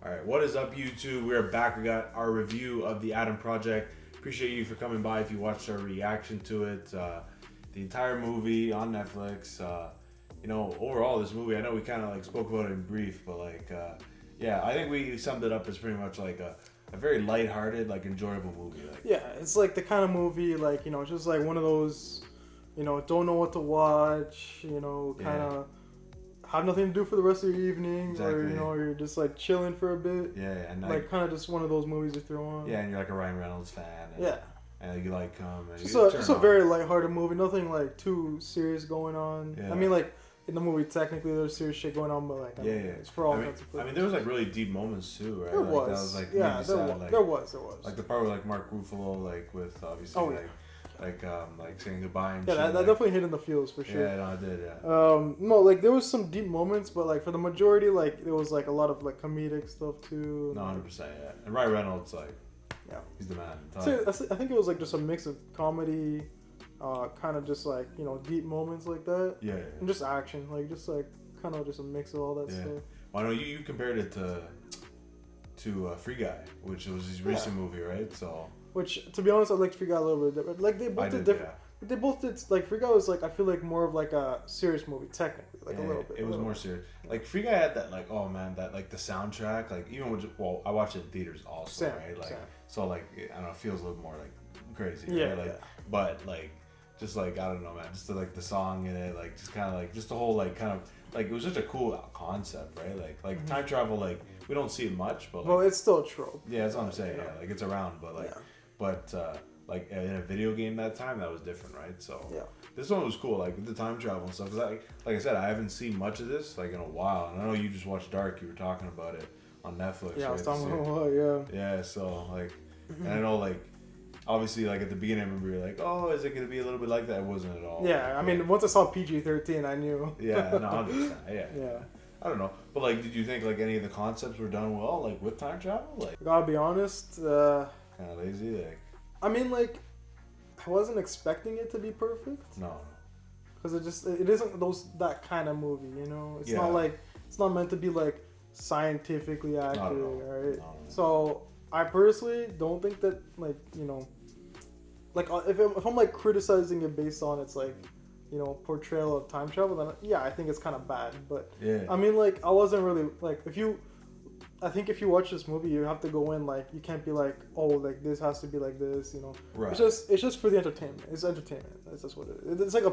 All right, what is up, YouTube? We're back. We got our review of the Adam Project. Appreciate you for coming by. If you watched our reaction to it, the entire movie on Netflix. Overall, this movie, I know we kind of like spoke about it in brief, but I think we summed it up as pretty much like a very lighthearted, like enjoyable movie. It's like the kind of movie, just like one of those, don't know what to watch, kind of have nothing to do for the rest of your evening, exactly. or you're just like chilling for a bit. And like kind of just one of those movies you throw on. Yeah, and you're like a Ryan Reynolds fan. And you like him. Just a very lighthearted movie. Nothing like too serious going on. Yeah. I mean, like in the movie, technically there's serious shit going on, but it's for all kinds of purposes. I mean, there was like really deep moments too, right? There was. That was like there was. Like the part with like Mark Ruffalo, like with obviously saying goodbye and shit. That definitely hit in the feels for sure. Yeah, no, it did. Yeah. No, like there was some deep moments, but like for the majority, like there was like a lot of like comedic stuff too. No, 100%. Yeah, and Ryan Reynolds, he's the man. So I think it was like just a mix of comedy, kind of just like deep moments like that. Yeah. And just action, kind of just a mix of all that stuff. Well, I know you compared it to Free Guy, which was his recent movie, right? So. Which, to be honest, I liked Free Guy a little bit different. Like they both did different. Yeah. They both did like Free Guy was like I feel like more of like a serious movie technically, like a little bit. It was more serious. Like Free Guy had that that like the soundtrack, like even with I watched it in theaters also, right? Like so like I don't know, it feels a little more like crazy, right? Like but like just like I don't know, man, just the song in it, like just kind of like just the whole like kind of like it was such a cool concept, right? Like time travel, like we don't see it much, but well, it's still a trope. Yeah, that's what I'm saying. Yeah, like it's around, but like in a video game that time, that was different, right? So this one was cool, like with the time travel and stuff. Cause like I said, I haven't seen much of this like in a while, and I know you just watched Dark. You were talking about it on Netflix. Yeah, right? I was talking about Yeah, so like, and I know like, obviously like at the beginning, I remember you're like, oh, is it gonna be a little bit like that? It wasn't at all. Yeah, I mean, once I saw PG-13, I knew. Yeah, no, 100%. Yeah. I don't know, but like, did you think like any of the concepts were done well, like with time travel? Like, gotta be honest. Kind of lazy, like. I mean, like, I wasn't expecting it to be perfect. No. Because it isn't that kind of movie, It's not like it's not meant to be like scientifically accurate, right? No. So I personally don't think that like if I'm like criticizing it based on its like portrayal of time travel, then I think it's kind of bad. But I mean, like I wasn't really like I think if you watch this movie, you have to go in like you can't be like, oh, like this has to be like this, Right. It's just for the entertainment. It's entertainment. That's just what it is. It's like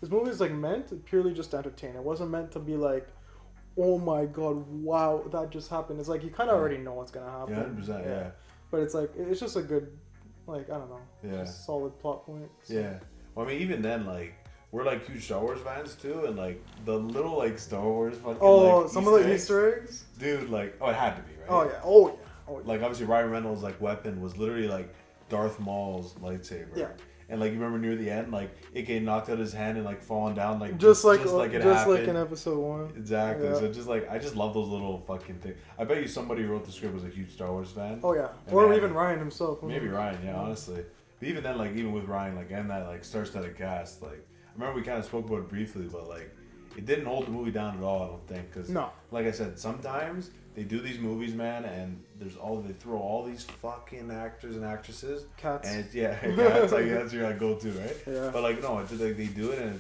this movie is like meant purely just to entertain. It wasn't meant to be like, oh my god, wow, that just happened. It's like you kind of already know what's gonna happen. Yeah, 100%. Yeah. But it's like it's just a good, like I don't know, just solid plot point. So. Yeah. Well, I mean, even then, like. We're like huge Star Wars fans too, and like the little like Star Wars fucking some of the Easter eggs, dude. Like, it had to be, right? Oh yeah. Like obviously Ryan Reynolds' like weapon was literally like Darth Maul's lightsaber. Yeah. And like you remember near the end, like it getting knocked out of his hand and like falling down, like just like in episode 1. Exactly. Yeah. So just like I just love those little fucking things. I bet you somebody who wrote the script was a huge Star Wars fan. Oh yeah. Or even Ryan himself. Maybe Ryan, honestly. But even then, like even with Ryan, like and that like star-studded cast, like. I remember we kind of spoke about it briefly, but like it didn't hold the movie down at all. I don't think because, like I said, sometimes they do these movies, man, and they throw all these fucking actors and actresses. Cats. And cats. Like that's your go-to, right? Yeah. But like no, it's just like they do it, and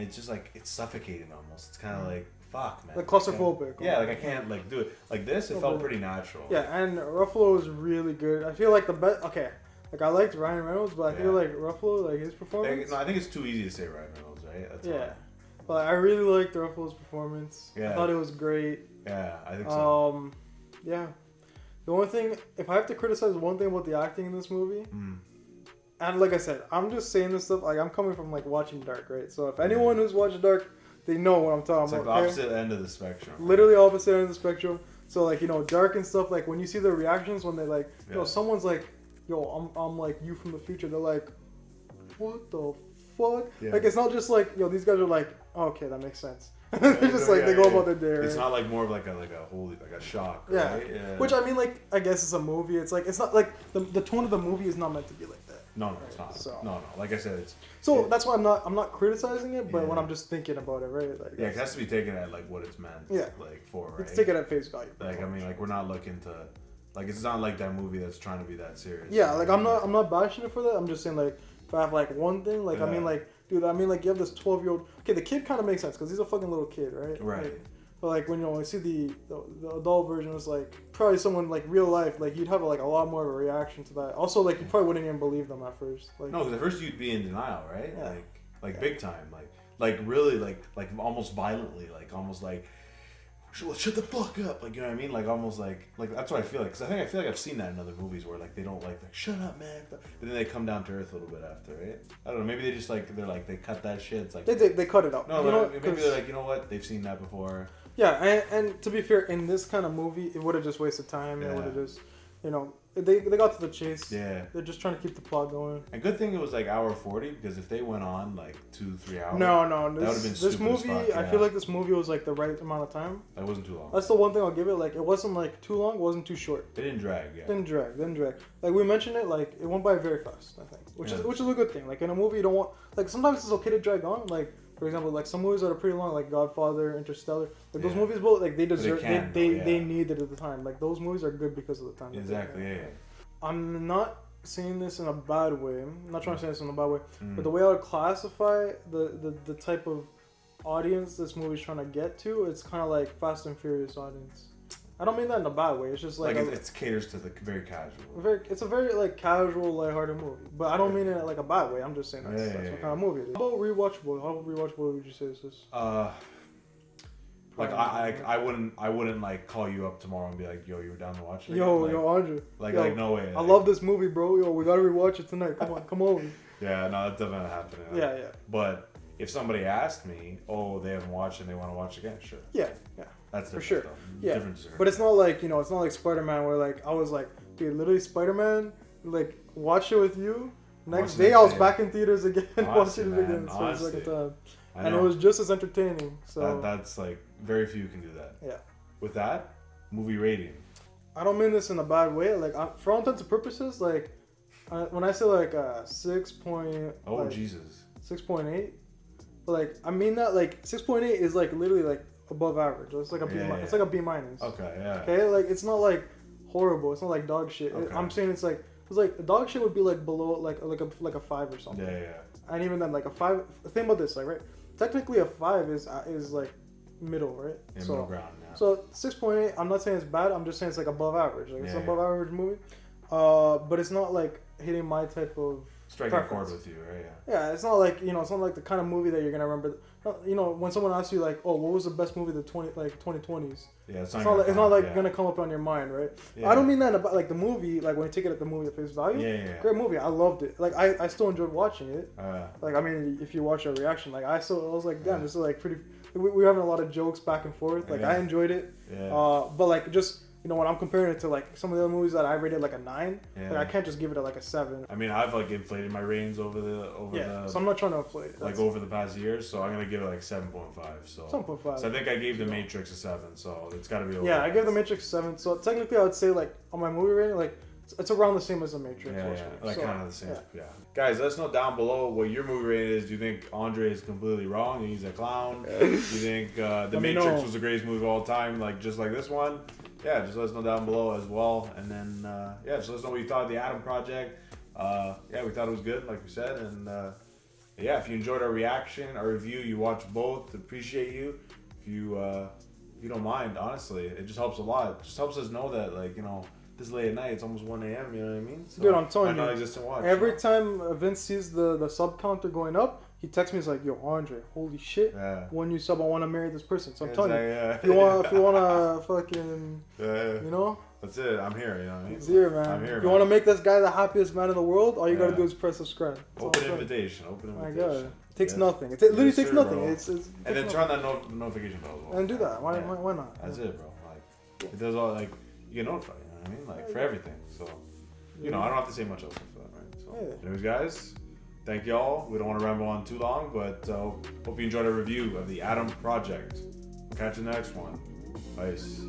it's just like it's suffocating almost. It's kind of like fuck, man. Like claustrophobic. Yeah, like I can't like do it like this. It felt pretty natural. Yeah, and Ruffalo was really good. I feel like the best. Okay. Like I liked Ryan Reynolds, but I feel like Ruffalo, like his performance. No, I think it's too easy to say Ryan Reynolds, right? That's why. But I really liked Ruffalo's performance. Yeah. I thought it was great. Yeah, I think so. Yeah. The only thing, if I have to criticize one thing about the acting in this movie, and like I said, I'm just saying this stuff, like I'm coming from like watching Dark, right? So if anyone who's watched Dark, they know what I'm talking about. It's like the opposite end of the spectrum. Literally opposite end of the spectrum. So like, Dark and stuff, like when you see the reactions when they like, someone's like, yo, I'm like you from the future. They're like, what the fuck? Yeah. Like it's not just like, these guys are like, oh, okay, that makes sense. They're just like they go about their day. It's not like more of like a shock. Right? Yeah. Which I mean, like I guess it's a movie. It's like it's not like the tone of the movie is not meant to be like that. No, it's not. So. No. Like I said, it's. So that's why I'm not criticizing it, but when I'm just thinking about it, right? Like, yeah, it has to be taken at like what it's meant. Yeah. Like for right. Let's take it at face value. Like I mean, like we're not looking to, like it's not like that movie that's trying to be that serious. Yeah, like I'm not bashing it for that. I'm just saying like if I have like one thing, like I mean like dude, I mean like you have this 12-year-old. Okay, the kid kind of makes sense because he's a fucking little kid, right? Right. Like, but like when you see the adult version, it's like probably someone like real life, like you'd have like a lot more of a reaction to that. Also, like you probably wouldn't even believe them at first. Like, no, because at first you'd be in denial, right? Yeah. Like big time, like really like almost violently, like almost like shut the fuck up, like you know what I mean? Like almost like that's what I feel like. Because I feel like I've seen that in other movies where like they don't like shut up, man. But then they come down to earth a little bit after, right? I don't know. Maybe they just like they cut that shit. It's like they cut it out. No, you know, maybe they're like, you know what? They've seen that before. Yeah, and to be fair, in this kind of movie, it would have just wasted time. It would have just, you know, they got to the chase. Yeah. They're just trying to keep the plot going. And good thing it was like hour 40 because if they went on like 2-3 hours, no, that would have been this movie. Fuck, I feel like this movie was like the right amount of time. It wasn't too long. That's the one thing I'll give it. Like it wasn't like too long. It wasn't too short. It didn't drag. Yeah. Didn't drag. Like we mentioned it. Like it went by very fast. I think, which is a good thing. Like in a movie, you don't want like sometimes it's okay to drag on. Like for example, like some movies that are pretty long, like Godfather, Interstellar. Like those movies, both like they deserve. They needed at the time. Like those movies are good because of the time. Exactly. Yeah. I'm not saying this in a bad way. I'm not trying to say this in a bad way. But the way I would classify the type of audience this movie's trying to get to, it's kind of like Fast and Furious audience. I don't mean that in a bad way. It's just like it caters to the very casual. It's a very like casual, lighthearted movie. But I don't mean it in like a bad way. I'm just saying that's what kind of movie it is. How about rewatchable? How rewatchable would you say is this? Like I wouldn't like call you up tomorrow and be like, yo, you were down to watch it. Yo, Andre. Like no way. I love this movie, bro. Yo, we gotta rewatch it tonight. Come over. Yeah, no, that doesn't happen. Yeah. But if somebody asked me, oh, they haven't watched it and they want to watch it again, sure. Yeah. That's for sure. Though. Yeah. Different. But it's not like it's not like Spider-Man where like I was like, dude, literally Spider-Man, like watch it with you. Next day I was back in theaters again, watching it again for the second time. And it was just as entertaining. So that's like very few can do that. Yeah. With that, movie rating. I don't mean this in a bad way. Like for all intents and purposes, like when I say like 6. Jesus. 6.8. But like I mean that like 6.8 is like literally like above average. It's like a B. It's like a B minus. Okay. Yeah. Okay. Like it's not like horrible. It's not like dog shit. Okay. I'm saying it's like dog shit would be like below like a 5 or something. Yeah. And even then, like a 5. Think about this, like right. Technically, a 5 is like middle, right? Yeah, middle ground. Yeah. So 6.8. I'm not saying it's bad. I'm just saying it's like above average. Like it's an above average movie. But it's not like hitting my type of striking a chord with you, right? Yeah. It's not like it's not like the kind of movie that you're gonna remember. When someone asks you like, oh, what was the best movie of the 2020s? Yeah, it's not like gonna come up on your mind, right? Yeah. I don't mean that about like the movie, like when you take it at the movie at face value. Yeah. Great movie. I loved it. Like I still enjoyed watching it. Like I mean, if you watch our reaction, like I was like, damn, this is like pretty. We were having a lot of jokes back and forth. Like I enjoyed it. Yeah. But like just. When I'm comparing it to like some of the other movies that I rated like a 9, like I can't just give it like a 7. I mean, I've like inflated my ratings over the. So I'm not trying to inflate it. Like over the past years, so I'm gonna give it like 7.5. So 7.5. So I think I gave The Matrix a 7, so it's got to be over. Yeah, I gave The Matrix a 7. So technically, I would say like on my movie rating, like it's around the same as The Matrix. Like kind of the same. Yeah. Guys, let us know down below what your movie rating is. Do you think Andre is completely wrong and he's a clown? Do you think The Matrix was the greatest movie of all time, like just like this one? Yeah, just let us know down below as well. And then, just let us know what you thought of the Adam Project. We thought it was good, like we said. And, if you enjoyed our reaction, our review, you watch both, appreciate you. If you don't mind, honestly, it just helps a lot. It just helps us know that, like, this late at night, it's almost 1 a.m., you know what I mean? So, dude, I'm telling you, every time Vince sees the sub counter going up, he texts me, he's like, yo, Andre, holy shit, one new sub, I want to marry this person. So I'm telling you, if you want to fucking, That's it, I'm here, you know what I mean? He's here, man. I'm here, if you want to make this guy the happiest man in the world, all you got to do is press subscribe. Open invitation. My God. It takes nothing. It literally takes nothing. And then turn that notification bell as well. And do that. Why not? That's it, bro. Like, it does all, like, you get notified, you know what I mean? Like, for everything. So, I don't have to say much else for that, right? So, anyways, guys, thank y'all. We don't want to ramble on too long, but hope you enjoyed our review of the Adam Project. We'll catch you in the next one. Peace.